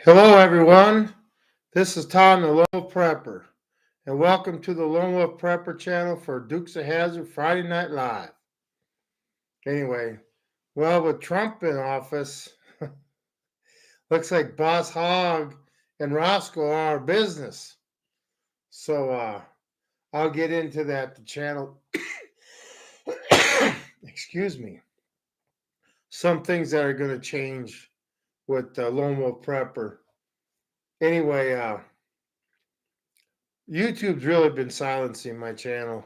Hello, everyone. This is Tom, the Lone Wolf Prepper, and welcome to the Lone Wolf Prepper channel for Dukes of Hazzard Friday Night Live. Anyway, well, with Trump in office, looks like Boss Hogg and Roscoe are our business. So I'll get into that. The channel, excuse me, some things that are going to change with Lone Wolf Prepper. Anyway, YouTube's really been silencing my channel.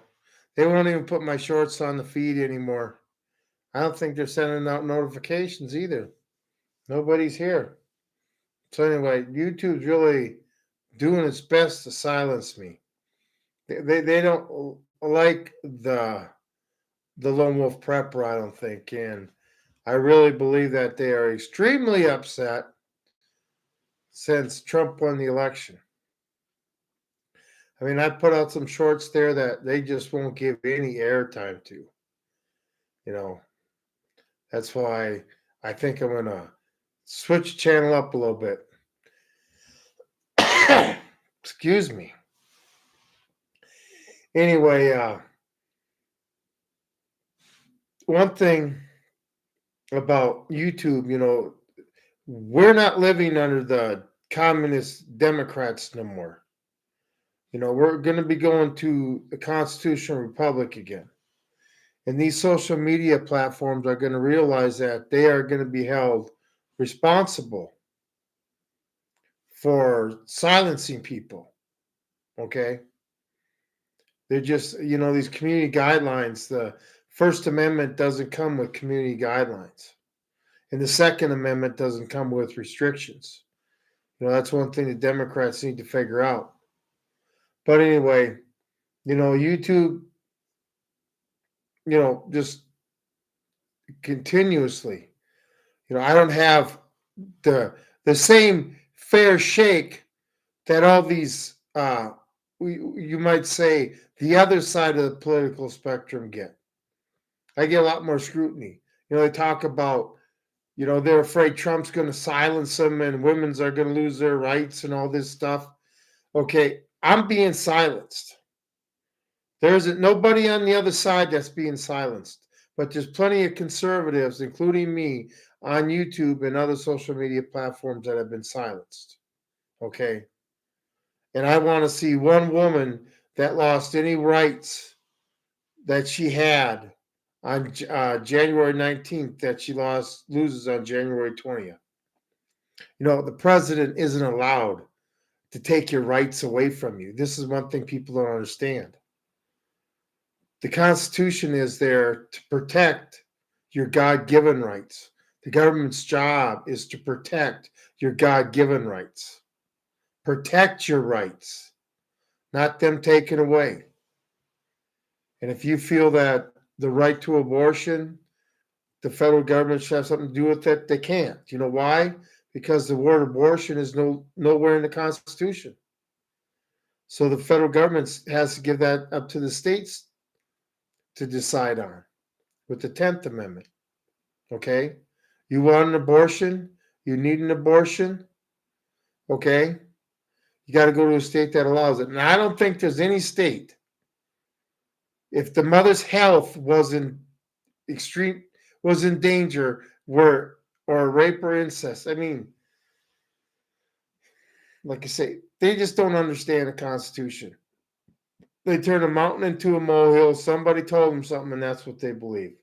They won't even put my shorts on the feed anymore. I don't think they're sending out notifications either. Nobody's here. So anyway, YouTube's really doing its best to silence me. They don't like the Lone Wolf Prepper, I don't think, and I really believe that they are extremely upset since Trump won the election. I mean, I put out some shorts there that they just won't give any airtime to. You know, that's why I think I'm gonna switch channel up a little bit. Excuse me. Anyway, one thing about YouTube, we're not living under the communist Democrats no more. We're going to be going to a constitutional republic again. And these social media platforms are going to realize that they are going to be held responsible for silencing people. Okay. They're just, these community guidelines, the First Amendment doesn't come with community guidelines. And the Second Amendment doesn't come with restrictions. That's one thing the Democrats need to figure out. But anyway, YouTube, just continuously, I don't have the same fair shake that all these you might say the other side of the political spectrum get. I get a lot more scrutiny. They talk about, they're afraid Trump's going to silence them and women's are going to lose their rights and all this stuff. Okay, I'm being silenced. There isn't nobody on the other side that's being silenced, but there's plenty of conservatives, including me, on YouTube and other social media platforms that have been silenced. Okay. And I want to see one woman that lost any rights that she had on January 19th that she loses on January 20th. The president isn't allowed to take your rights away from you. This is one thing people don't understand. The Constitution is there to protect your God-given rights. The government's job is to protect your God-given rights. Protect your rights, not them taken away. And if you feel that the right to abortion, the federal government should have something to do with it, they can't. You know why? Because the word abortion is nowhere in the Constitution. So the federal government has to give that up to the states to decide on with the 10th Amendment. Okay? You want an abortion? You need an abortion? Okay? You got to go to a state that allows it. And I don't think there's any state, if the mother's health was in danger, or rape or incest. I mean, like I say, they just don't understand the Constitution. They turn a mountain into a molehill. Somebody told them something, and that's what they believe.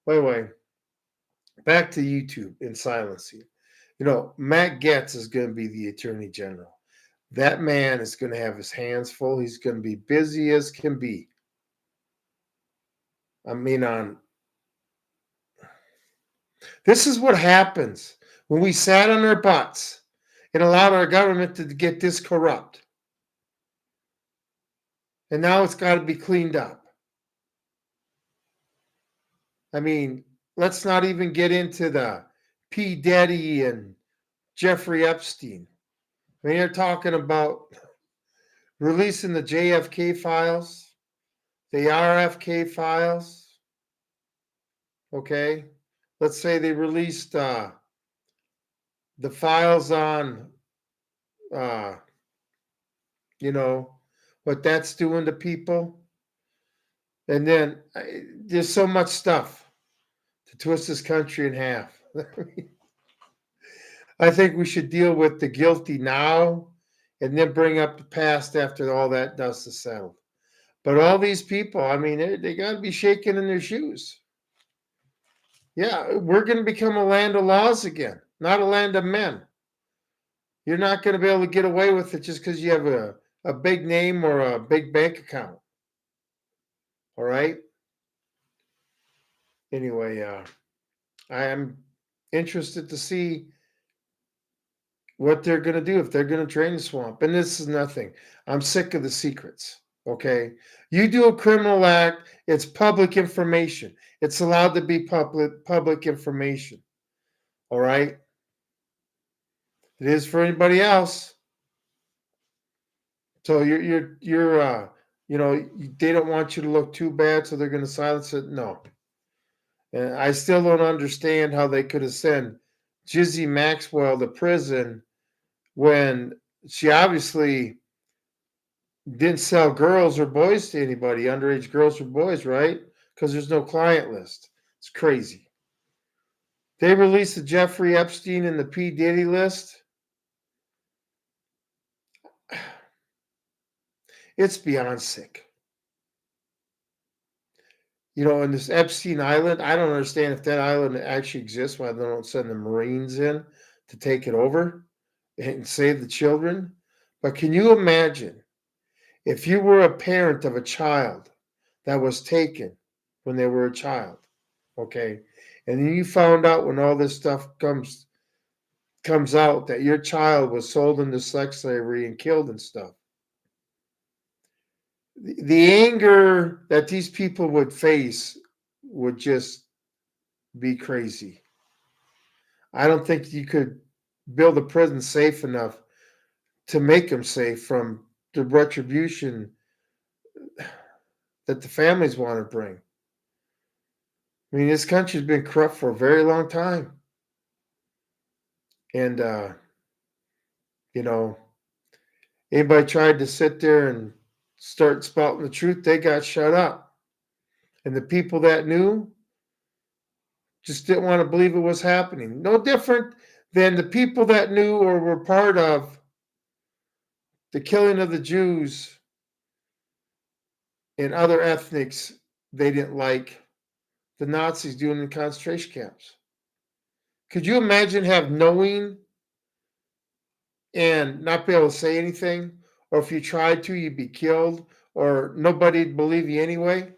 Anyway, back to YouTube and silencing. Matt Gaetz is going to be the Attorney General. That man is going to have his hands full. He's going to be busy as can be. I mean, this is what happens when we sat on our butts and allowed our government to get this corrupt. And now it's got to be cleaned up. I mean, let's not even get into the P. Diddy and Jeffrey Epstein. I mean, they're talking about releasing the JFK files, the RFK files. Okay. Let's say they released the files on uh, you know, what that's doing to people. And then there's so much stuff to twist this country in half. I think we should deal with the guilty now and then bring up the past after all that dust is settled. But all these people, I mean, they got to be shaking in their shoes. Yeah, we're going to become a land of laws again, not a land of men. You're not going to be able to get away with it just because you have a big name or a big bank account. All right. Anyway, I am interested to see what they're going to do if they're going to drain the swamp. And this is nothing. I'm sick of the secrets. Okay. You do a criminal act, it's public information. It's allowed to be public information. All right. It is for anybody else. So they don't want you to look too bad, so they're going to silence it. No. And I still don't understand how they could have sent Jizzy Maxwell to prison when she obviously didn't sell girls or boys to anybody, underage girls or boys, right? Because there's no client list. It's crazy. They released the Jeffrey Epstein and the P. Diddy list. It's beyond sick. In this Epstein Island, I don't understand if that island actually exists, why they don't send the Marines in to take it over and save the children. But can you imagine if you were a parent of a child that was taken when they were a child, okay, and then you found out when all this stuff comes out that your child was sold into sex slavery and killed and stuff. The anger that these people would face would just be crazy. I don't think you could build a prison safe enough to make them safe from the retribution that the families want to bring. I mean, this country's been corrupt for a very long time. And, anybody tried to sit there and start spouting the truth, they got shut up. And the people that knew just didn't want to believe it was happening. No different than the people that knew or were part of the killing of the Jews and other ethnics they didn't like the Nazis doing in concentration camps. Could you imagine have knowing and not be able to say anything? Or if you tried to, you'd be killed, or nobody'd believe you anyway?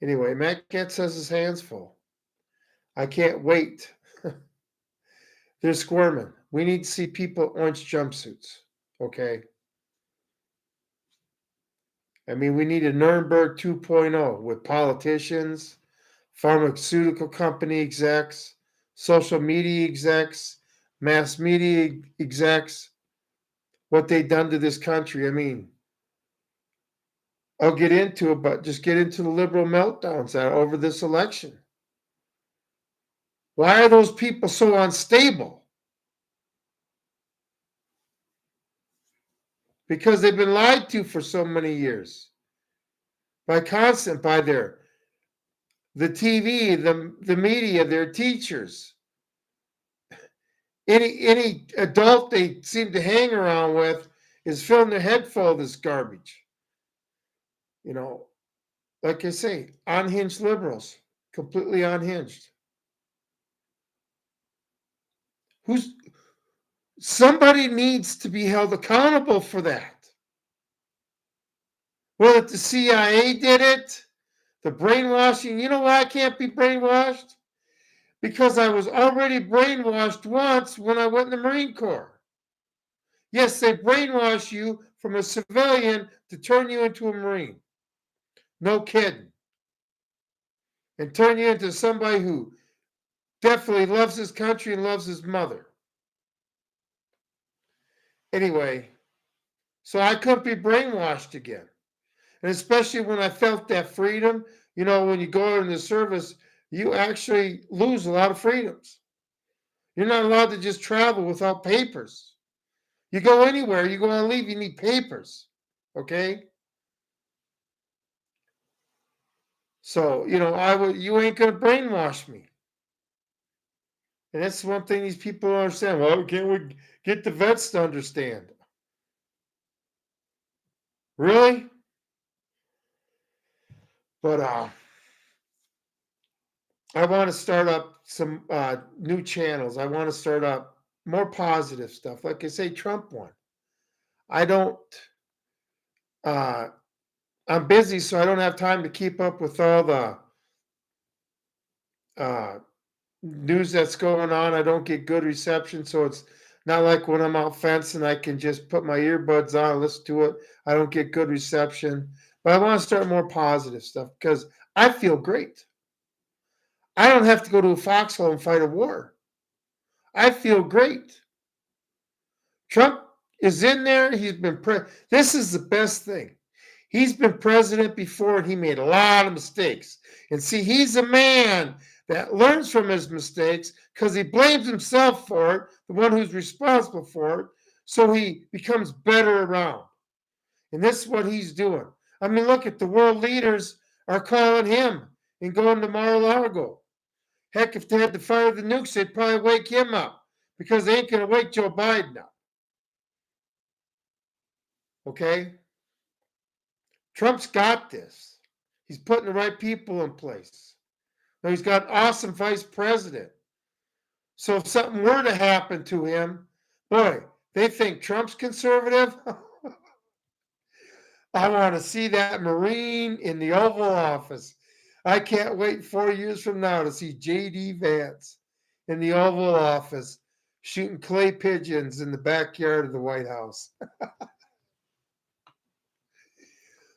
Anyway, Matt Gaetz has his hands full. I can't wait. They're squirming. We need to see people in orange jumpsuits. Okay. I mean, we need a Nuremberg 2.0 with politicians, pharmaceutical company execs, social media execs, mass media execs, what they've done to this country. I mean, I'll get into it, but just get into the liberal meltdowns over this election. Why are those people so unstable? Because they've been lied to for so many years by the TV, the media, their teachers, any adult they seem to hang around with is filling their head full of this garbage. Like I say, unhinged liberals, completely unhinged. Somebody needs to be held accountable for that. Well, if the CIA did it, the brainwashing, you know why I can't be brainwashed? Because I was already brainwashed once when I went in the Marine Corps. Yes, they brainwash you from a civilian to turn you into a Marine. No kidding. And turn you into somebody who definitely loves his country and loves his mother. Anyway, so I couldn't be brainwashed again. And especially when I felt that freedom, when you go in the service, you actually lose a lot of freedoms. You're not allowed to just travel without papers. You go anywhere, you go on leave, you need papers. Okay? So, you ain't gonna brainwash me. And that's one thing these people don't understand. Well, can't we get the vets to understand? Really? But I want to start up some new channels. I want to start up more positive stuff. Like I say, Trump one. I don't. Uh, I'm busy, so I don't have time to keep up with all the uh, news that's going on. I don't get good reception, so it's not like when I'm out fencing, I can just put my earbuds on and listen to it. I don't get good reception, but I want to start more positive stuff because I feel great. I don't have to go to a foxhole and fight a war. I feel great. Trump is in there. He's been This is the best thing. He's been president before and he made a lot of mistakes. And see, he's a man that learns from his mistakes because he blames himself for it, the one who's responsible for it, so he becomes better around. And this is what he's doing. I mean, look at the world leaders are calling him and going to Mar-a-Lago. Heck, if they had to fire the nukes, they'd probably wake him up because they ain't going to wake Joe Biden up. Okay? Trump's got this. He's putting the right people in place. Now he's got an awesome vice president. So if something were to happen to him, boy, they think Trump's conservative. I want to see that Marine in the Oval Office. I can't wait 4 years from now to see J.D. Vance in the Oval Office shooting clay pigeons in the backyard of the White House.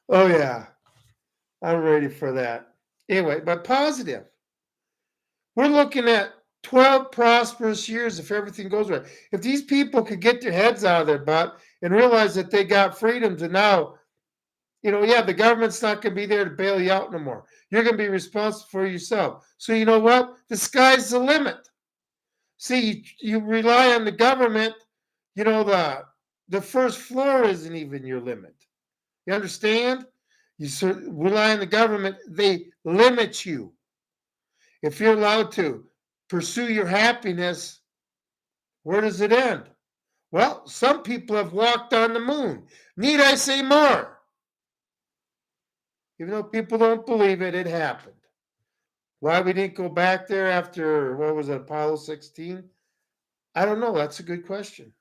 Oh, yeah. I'm ready for that. Anyway, but positive. We're looking at 12 prosperous years if everything goes right. If these people could get their heads out of their butt and realize that they got freedoms and now, the government's not going to be there to bail you out no more. You're going to be responsible for yourself. So you know what? The sky's the limit. See, you rely on the government, the first floor isn't even your limit. You understand? You rely on the government, they limit you. If you're allowed to pursue your happiness, where does it end? Well, some people have walked on the moon. Need I say more? Even though people don't believe it, it happened. Why we didn't go back there after, what was it, Apollo 16? I don't know. That's a good question.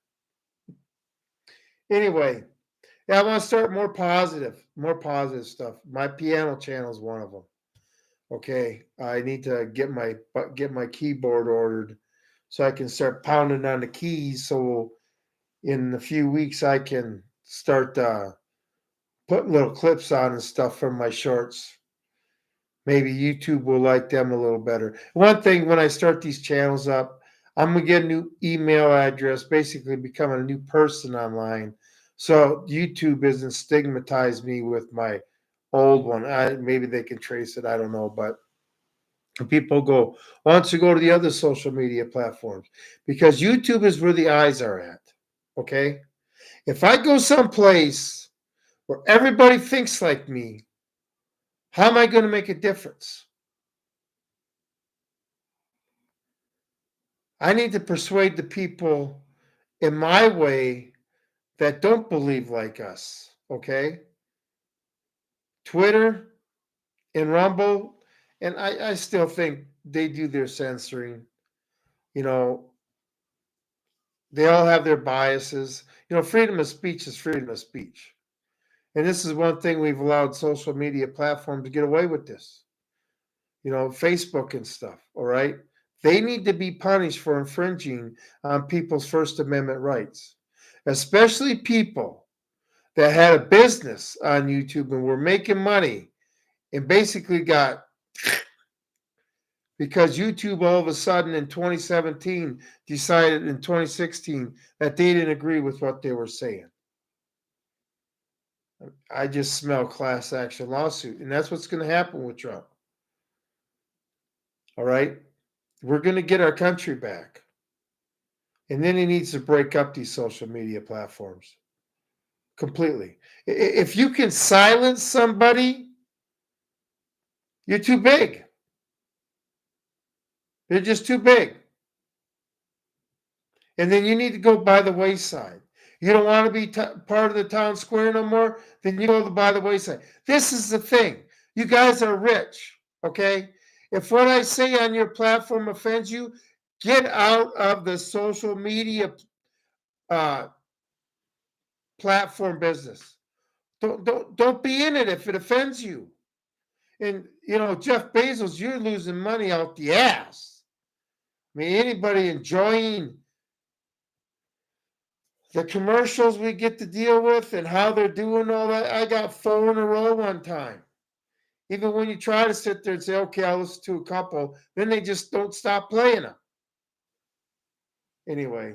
Anyway, yeah, I want to start more positive stuff. My piano channel is one of them. Okay, I need to get my keyboard ordered so I can start pounding on the keys. So in a few weeks I can start putting little clips on and stuff from my shorts. Maybe YouTube will like them a little better. One thing, when I start these channels up, I'm gonna get a new email address, basically becoming a new person online. So YouTube isn't stigmatize me with my old one. Maybe they can trace it. I don't know, but people go, why don't you go to the other social media platforms? Because YouTube is where the eyes are at. Okay. If I go someplace where everybody thinks like me, how am I going to make a difference? I need to persuade the people in my way that don't believe like us. Okay. Twitter and Rumble, and I still think they do their censoring. You know, they all have their biases. Freedom of speech is freedom of speech. And this is one thing we've allowed social media platforms to get away with this. Facebook and stuff, all right? They need to be punished for infringing on people's First Amendment rights, especially people that had a business on YouTube and were making money and basically got because YouTube all of a sudden in 2017 decided in 2016 that they didn't agree with what they were saying. I just smell class action lawsuit, and that's what's going to happen with Trump. All right? We're going to get our country back. And then he needs to break up these social media platforms completely. If you can silence somebody, you're too big. They're just too big. And then you need to go by the wayside. You don't want to be part of the town square no more, then you go by the wayside. This is the thing. You guys are rich, okay? If what I say on your platform offends you, get out of the social media uh, platform business. Don't be in it if it offends you. And Jeff Bezos, you're losing money out the ass. I mean, anybody enjoying the commercials we get to deal with and how they're doing all that? I got 4 in a row one time. Even when you try to sit there and say, okay, I'll listen to a couple, then they just don't stop playing them. Anyway,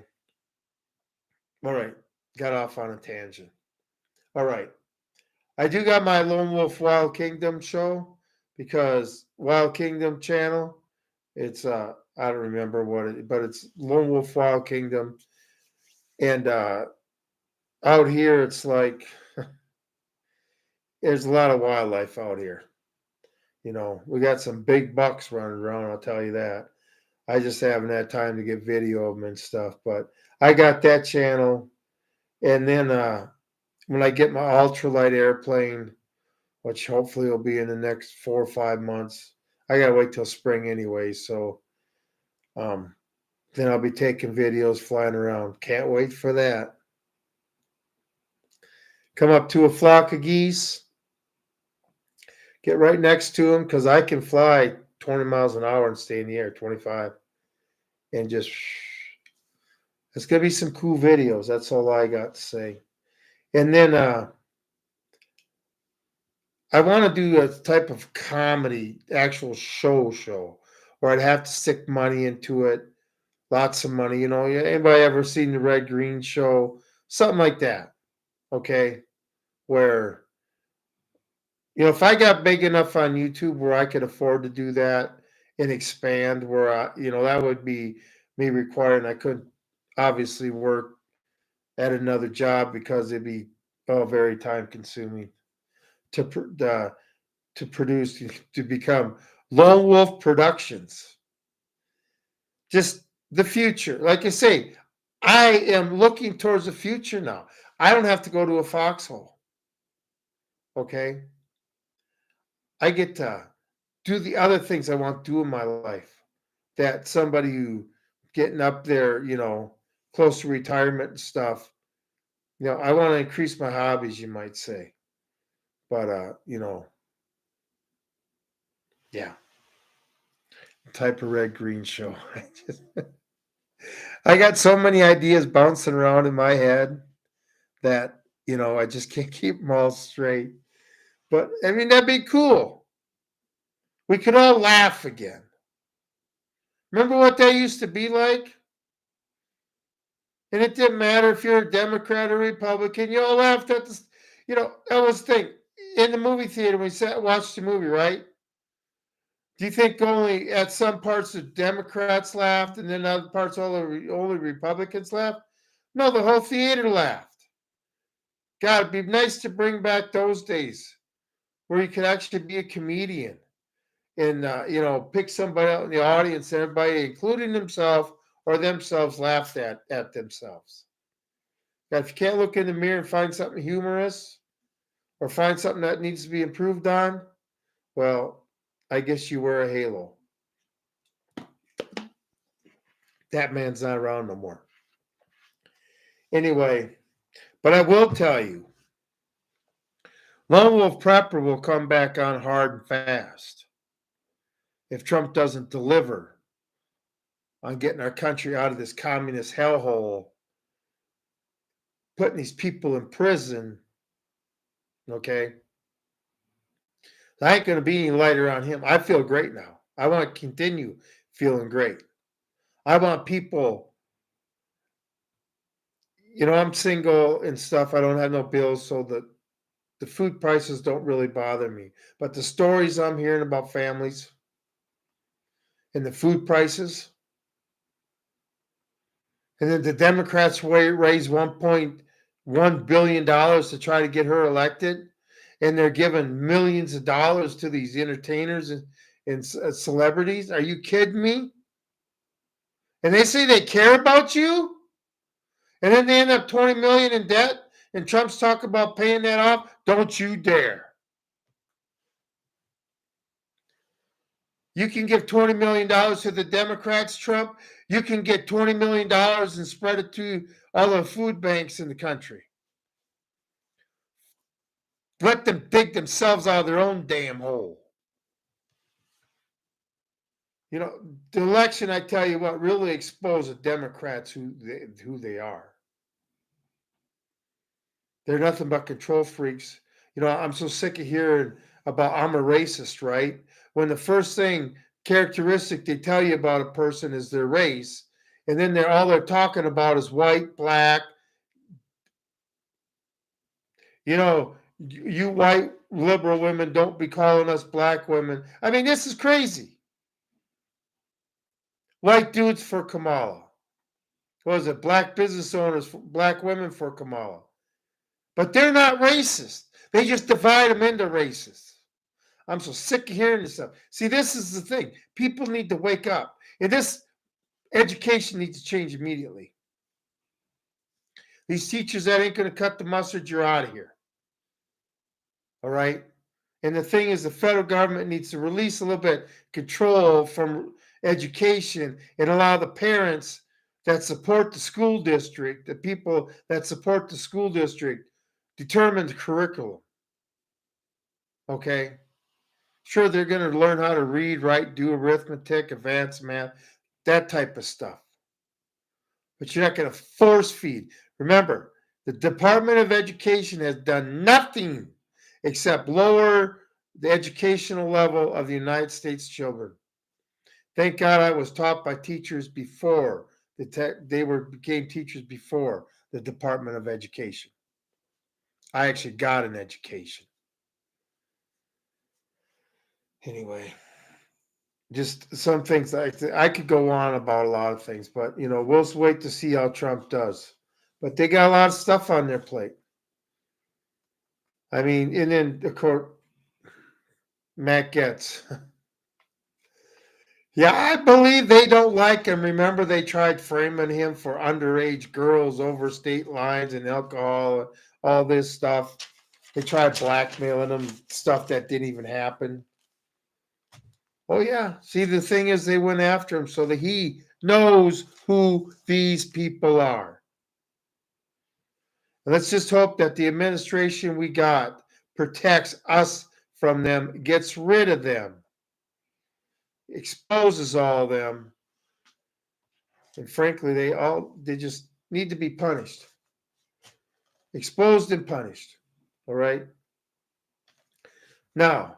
all right, got off on a tangent. All right, I do got my Lone Wolf Wild Kingdom show, because Wild Kingdom channel, it's I don't remember what it, but it's Lone Wolf Wild Kingdom. And out here, it's like there's a lot of wildlife out here. We got some big bucks running around, I'll tell you that. I just haven't had time to get video of them and stuff, but I got that channel. And then when I get my ultralight airplane, which hopefully will be in the next 4 or 5 months, I gotta wait till spring anyway. So then I'll be taking videos flying around. Can't wait for that. Come up to a flock of geese, get right next to them, because I can fly 20 miles an hour and stay in the air, 25, and just, it's going to be some cool videos. That's all I got to say. And then I want to do a type of comedy, actual show, where I'd have to stick money into it, lots of money. Anybody ever seen the Red Green Show? Something like that. Okay. Where, if I got big enough on YouTube where I could afford to do that and expand, where that would be me requiring I couldn't obviously work at another job, because it'd be very time consuming to to produce, to become Lone Wolf Productions. Just the future. Like I say, I am looking towards the future now. I don't have to go to a foxhole. Okay. I get to do the other things I want to do in my life. That somebody who getting up there, close to retirement and stuff. I want to increase my hobbies, you might say. But yeah. Type of Red Green Show. I got so many ideas bouncing around in my head that, I just can't keep them all straight. But I mean, that'd be cool. We could all laugh again. Remember what that used to be like? And it didn't matter if you're a Democrat or Republican. You all laughed at this. That was the thing. In the movie theater, we sat watched the movie, right? Do you think only at some parts the Democrats laughed, and then other parts only Republicans laughed? No, the whole theater laughed. God, it'd be nice to bring back those days where you could actually be a comedian and pick somebody out in the audience, and everybody, including themselves, laughed at themselves. Now, if you can't look in the mirror and find something humorous or find something that needs to be improved on, well, I guess you wear a halo. That man's not around no more. Anyway, but I will tell you, Lone Wolf Prepper will come back on hard and fast if Trump doesn't deliver on getting our country out of this communist hellhole, putting these people in prison. Okay? I ain't going to be any lighter on him. I feel great now. I want to continue feeling great. I want people, I'm single and stuff. I don't have no bills, so the food prices don't really bother me. But the stories I'm hearing about families and the food prices, And then the Democrats raise $1.1 billion to try to get her elected. And they're giving millions of dollars to these entertainers and celebrities. Are you kidding me? And they say they care about you? And then they end up 20 million in debt, and Trump's talking about paying that off? Don't you dare. You can give $20 million to the Democrats, Trump. You can get $20 million and spread it to all the food banks in the country. Let them dig themselves out of their own damn hole. You know, the election, I tell you what, really exposed the Democrats who they are. They're nothing but control freaks. You know, I'm so sick of hearing about I'm a racist, right? When the first thing characteristic they tell you about a person is their race, and then all they're talking about is white, black. You know, you white liberal women don't be calling us black women. I mean, this is crazy. White dudes for Kamala. What was it? Black business owners, black women for Kamala. But they're not racist. They just divide them into racists. I'm so sick of hearing this stuff. See, this is the thing. People need to wake up. And this education needs to change immediately. These teachers that ain't going to cut the mustard, you're out of here. All right? And the thing is, the federal government needs to release a little bit control from education and allow the parents that support the school district, the people that support the school district, determine the curriculum. Okay? Sure, they're going to learn how to read, write, do arithmetic, advanced math, that type of stuff. But you're not going to force feed. Remember, the Department of Education has done nothing except lower the educational level of the United States children. Thank God I was taught by teachers before became teachers before the Department of Education. I actually got an education. Anyway, just some things I could go on about a lot of things, but we'll wait to see how Trump does. But they got a lot of stuff on their plate. I mean, and then of course, Matt Gaetz. Yeah, I believe they don't like him. Remember, they tried framing him for underage girls over state lines and alcohol, all this stuff. They tried blackmailing him, stuff that didn't even happen. Oh, yeah. See, the thing is, they went after him so that he knows who these people are. And let's just hope that the administration we got protects us from them, gets rid of them, exposes all of them. And frankly, they just need to be punished. Exposed and punished. All right? Now,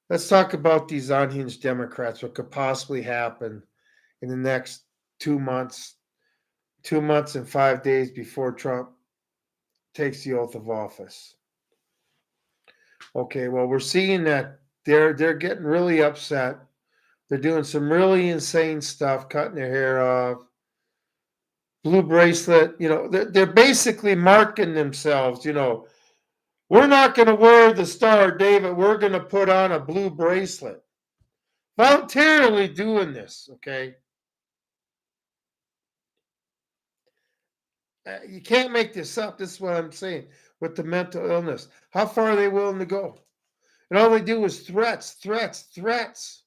let's talk about these unhinged Democrats, what could possibly happen in the next 2 months, 2 months and 5 days before Trump takes the oath of office. Okay, well, we're seeing that they're getting really upset. They're doing some really insane stuff, cutting their hair off. Blue bracelet, they're basically marking themselves, we're not going to wear the Star of David. We're going to put on a blue bracelet. Voluntarily doing this, okay? You can't make this up. This is what I'm saying with the mental illness. How far are they willing to go? And all they do is threats, threats, threats.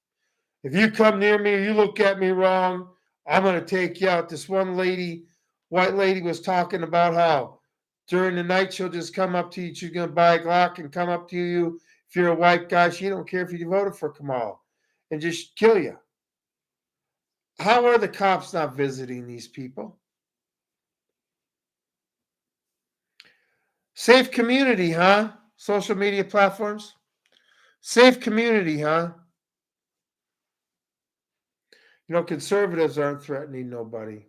If you come near me or you look at me wrong, I'm going to take you out. This one lady, white lady, was talking about how during the night she'll just come up to you. She's going to buy a Glock and come up to you. If you're a white guy, she don't care if you voted for Kamala and just kill you. How are the cops not visiting these people? Safe community, huh? Social media platforms? Safe community, huh? Conservatives aren't threatening nobody.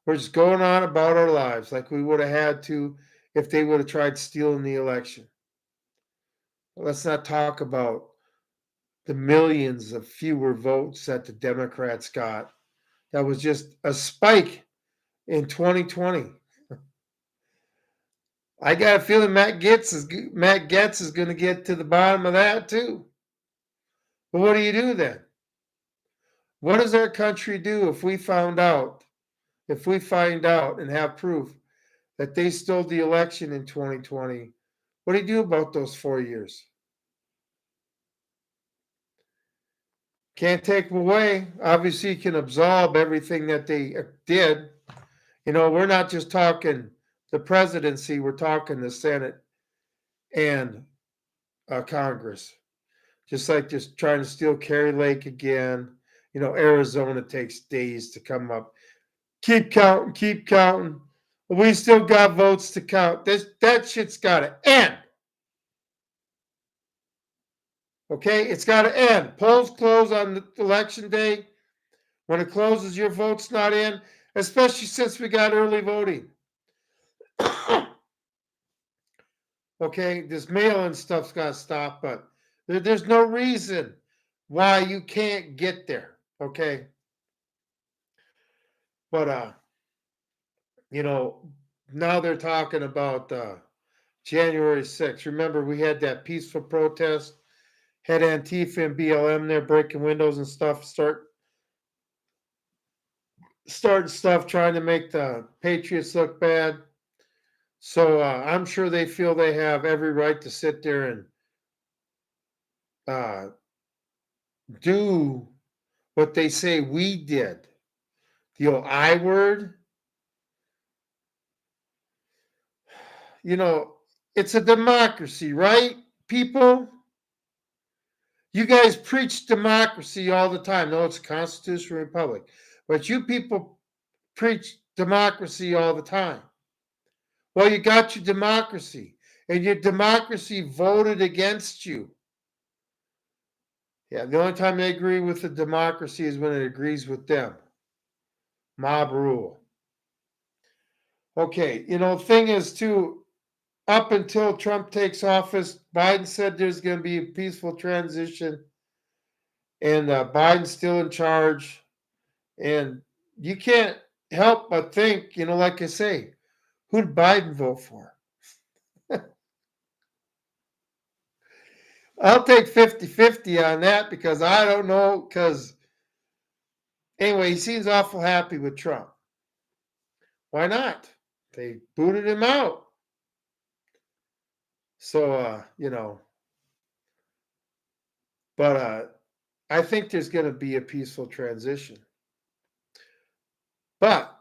We're just going on about our lives like we would have had to if they would have tried stealing the election. Let's not talk about the millions of fewer votes that the Democrats got. That was just a spike in 2020. I got a feeling Matt Gaetz is going to get to the bottom of that too. But what do you do then? What does our country do if we find out and have proof that they stole the election in 2020? What do you do about those 4 years? Can't take them away. Obviously, you can absolve everything that they did. We're not just talking the presidency, we're talking the Senate and Congress. Just like just trying to steal Kerry Lake again. Arizona takes days to come up. Keep counting, keep counting. We still got votes to count. That shit's got to end. Okay, it's got to end. Polls close on the election day. When it closes, your vote's not in, especially since we got early voting. Okay, this mail-in stuff's got to stop, but there's no reason why you can't get there. Okay, but now they're talking about January 6th. Remember, we had that peaceful protest, had Antifa and BLM there breaking windows and stuff, starting stuff, trying to make the Patriots look bad. So I'm sure they feel they have every right to sit there and do what they say we did. The old I word. It's a democracy, right, people? You guys preach democracy all the time. No, it's a constitutional republic. But you people preach democracy all the time. Well, you got your democracy, and your democracy voted against you. Yeah, the only time they agree with the democracy is when it agrees with them. Mob rule. Okay, thing is, too, up until Trump takes office, Biden said there's going to be a peaceful transition, and Biden's still in charge. And you can't help but think, like I say, who did Biden vote for? I'll take 50-50 on that because I don't know. Because anyway, he seems awful happy with Trump. Why not? They booted him out. So, but I think there's going to be a peaceful transition. But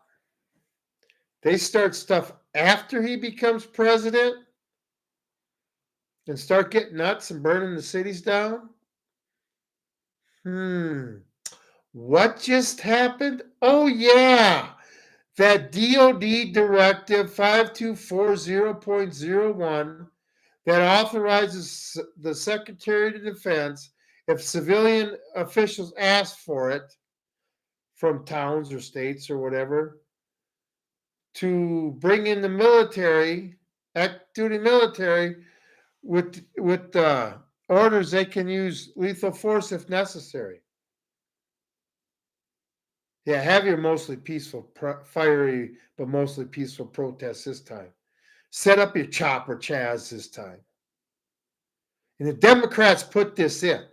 they start stuff after he becomes president and start getting nuts and burning the cities down. What just happened? Oh, yeah. That DOD Directive 5240.01 that authorizes the Secretary of Defense, if civilian officials ask for it from towns or states or whatever, to bring in the military, active duty military, with orders they can use lethal force if necessary. Yeah, have your mostly peaceful, fiery, but mostly peaceful protests this time. Set up your chopper, Chaz, this time. And the Democrats put this in.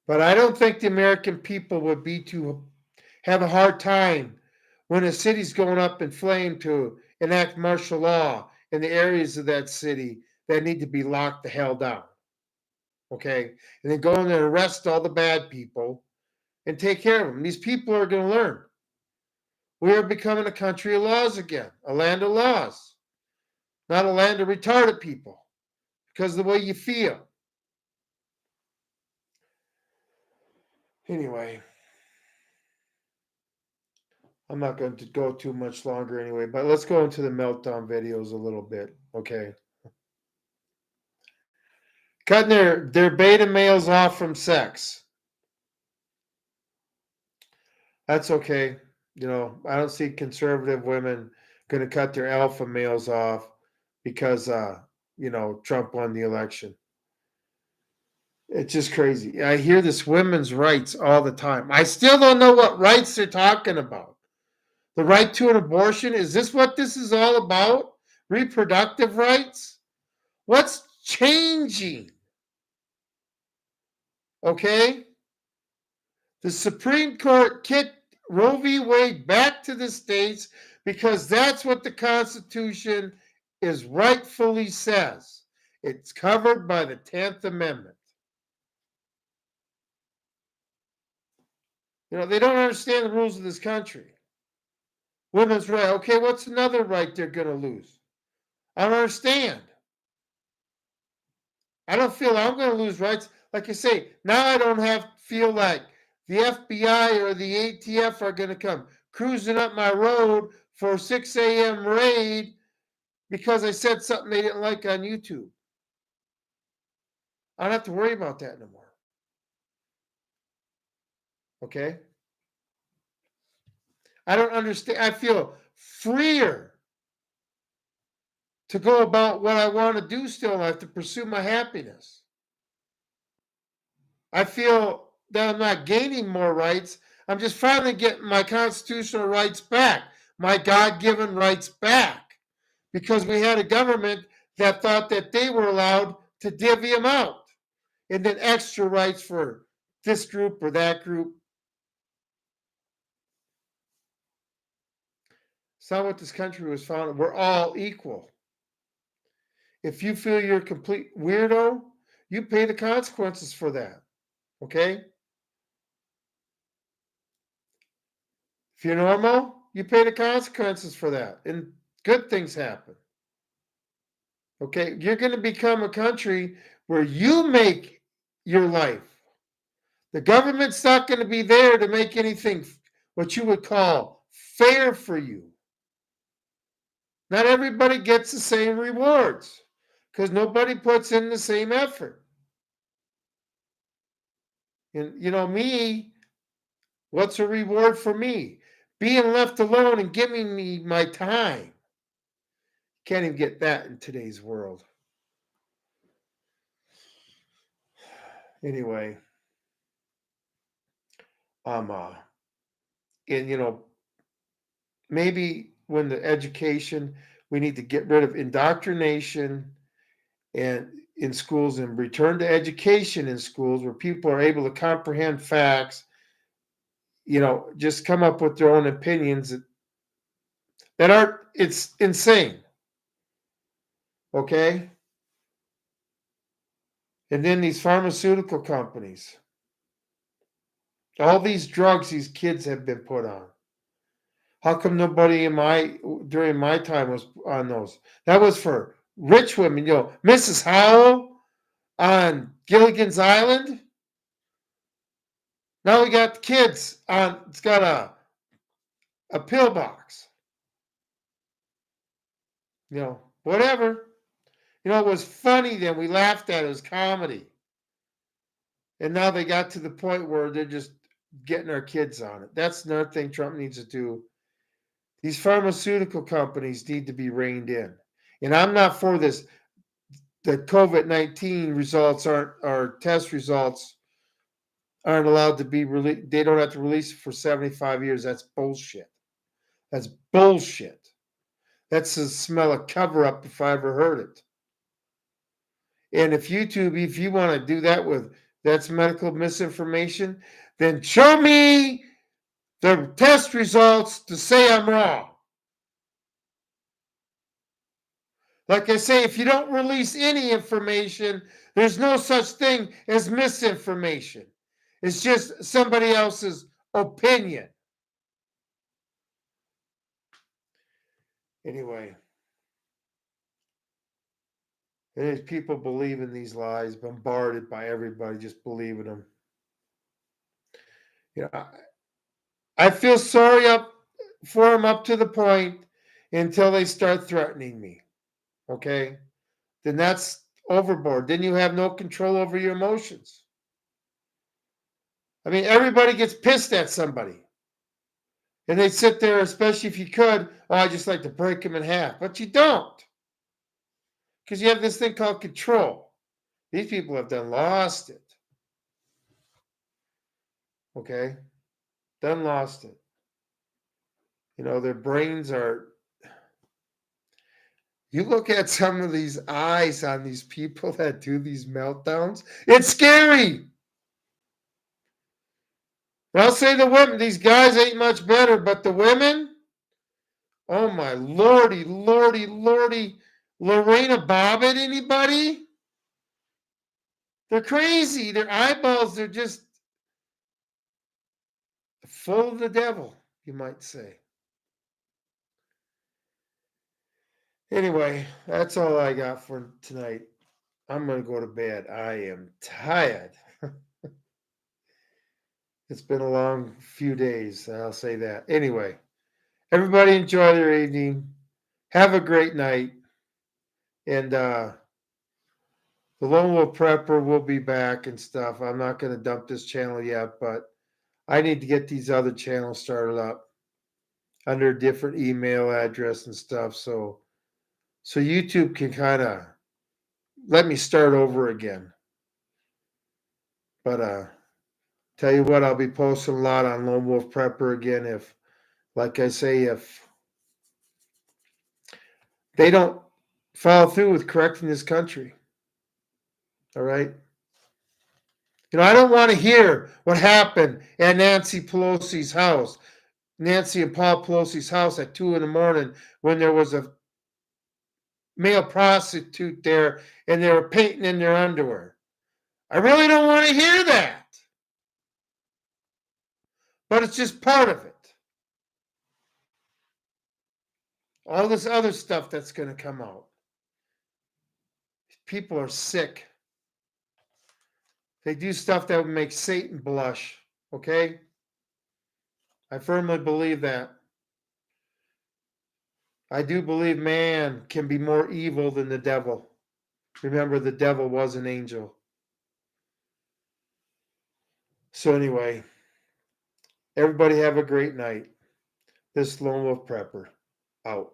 But I don't think the American people would have a hard time when a city's going up in flame to enact martial law in the areas of that city that need to be locked the hell down. Okay? And then go in there and arrest all the bad people and take care of them. These people are going to learn. We are becoming a country of laws again, a land of laws, not a land of retarded people because of the way you feel. Anyway, I'm not going to go too much longer anyway, but let's go into the meltdown videos a little bit, okay? Cutting their beta males off from sex. That's okay. I don't see conservative women going to cut their alpha males off because, Trump won the election. It's just crazy. I hear this women's rights all the time. I still don't know what rights they're talking about. The right to an abortion? Is this what this is all about? Reproductive rights? What's changing? Okay? The Supreme Court kicked Roe v. Wade back to the states because that's what the Constitution is rightfully says. It's covered by the 10th Amendment. They don't understand the rules of this country. Women's right. Okay, what's another right they're going to lose? I don't understand. I don't feel I'm going to lose rights. Like I say, now I don't feel like the FBI or the ATF are going to come cruising up my road for a 6 a.m. raid because I said something they didn't like on YouTube. I don't have to worry about that no more. Okay? I don't understand. I feel freer to go about what I want to do still in life, to pursue my happiness. I feel that I'm not gaining more rights. I'm just finally getting my constitutional rights back, my God-given rights back, because we had a government that thought that they were allowed to divvy them out, and then extra rights for this group or that group. It's not what this country was founded. We're all equal. If you feel you're a complete weirdo, you pay the consequences for that. Okay? If you're normal, you pay the consequences for that. And good things happen. Okay? You're going to become a country where you make your life. The government's not going to be there to make anything what you would call fair for you. Not everybody gets the same rewards because nobody puts in the same effort. And me, what's a reward for me? Being left alone and giving me my time. Can't even get that in today's world. Anyway, and maybe when the education, we need to get rid of indoctrination and in schools and return to education in schools where people are able to comprehend facts, just come up with their own opinions that aren't, it's insane. Okay? And then these pharmaceutical companies, all these drugs these kids have been put on. How come nobody during my time was on those? That was for rich women. Mrs. Howell on Gilligan's Island. Now we got the kids on. It's got a pill box. Whatever. It was funny then. We laughed at it. It was comedy. And now they got to the point where they're just getting our kids on it. That's another thing Trump needs to do. These pharmaceutical companies need to be reined in. And I'm not for this. The COVID-19 results or test results aren't allowed to be released. They don't have to release it for 75 years. That's bullshit. That's bullshit. That's the smell of cover-up if I ever heard it. And if you want to do that that's medical misinformation, then show me the test results to say I'm wrong. Like I say, if you don't release any information, there's no such thing as misinformation. It's just somebody else's opinion. Anyway, there's people believing these lies, bombarded by everybody just believing them. I feel sorry for them up to the point until they start threatening me. Okay? Then that's overboard. Then you have no control over your emotions. I mean, everybody gets pissed at somebody. And they sit there, especially if you could, I just like to break them in half. But you don't. Because you have this thing called control. These people have done lost it. Okay? Done lost it. Their brains are. You look at some of these eyes on these people that do these meltdowns, it's scary. I'll say the women, these guys ain't much better, but the women, oh my lordy, lordy, lordy. Lorena Bobbitt, anybody? They're crazy. Their eyeballs, they're just full of the devil, you might say. Anyway, that's all I got for tonight. I'm going to go to bed. I am tired. It's been a long few days, I'll say that. Anyway, everybody enjoy their evening. Have a great night. And the Lone Wolf Prepper will be back and stuff. I'm not going to dump this channel yet, but I need to get these other channels started up under a different email address and stuff. So YouTube can kind of let me start over again. But tell you what, I'll be posting a lot on Lone Wolf Prepper again if, like I say, if they don't follow through with correcting this country. All right? I don't want to hear what happened at Nancy Pelosi's house, Nancy and Paul Pelosi's house at 2 a.m. when there was a male prostitute there and they were painting in their underwear. I really don't want to hear that. But it's just part of it. All this other stuff that's going to come out. People are sick. They do stuff that would make Satan blush. Okay? I firmly believe that. I do believe man can be more evil than the devil. Remember, the devil was an angel. So anyway, everybody have a great night. This Lone Wolf Prepper out.